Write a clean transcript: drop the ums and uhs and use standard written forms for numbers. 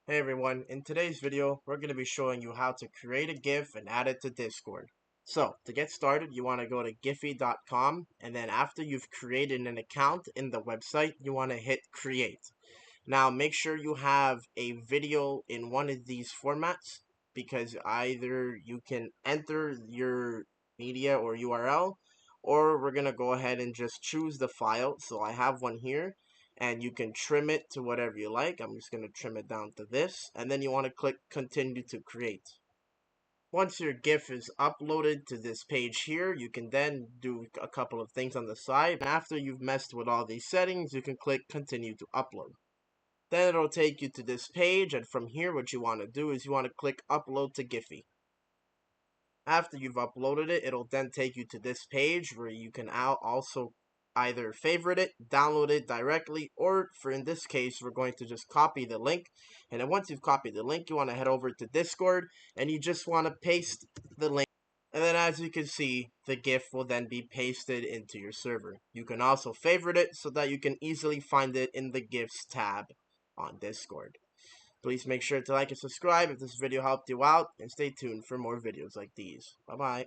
Hey everyone, in today's video, we're going to be showing you how to create a GIF and add it to Discord. So, to get started, you want to go to Giphy.com, and then after you've created an account in the website, you want to hit create. Now, make sure you have a video in one of these formats, because either you can enter your media or URL, or we're going to go ahead and just choose the file. So I have one here, and you can trim it to whatever you like. I'm just going to trim it down to this, and then you want to click continue to create. Once your GIF is uploaded to this page here, you can then do a couple of things on the side. And after you've messed with all these settings, you can click continue to upload. Then it'll take you to this page, and from here what you want to do is you want to click upload to Giphy. After you've uploaded it, it'll then take you to this page where you can also either favorite it, download it directly, or for in this case, we're going to just copy the link. And then once you've copied the link, you want to head over to Discord, and you just want to paste the link. And then as you can see, the GIF will then be pasted into your server. You can also favorite it so that you can easily find it in the GIFs tab on Discord. Please make sure to like and subscribe if this video helped you out, and stay tuned for more videos like these. Bye bye.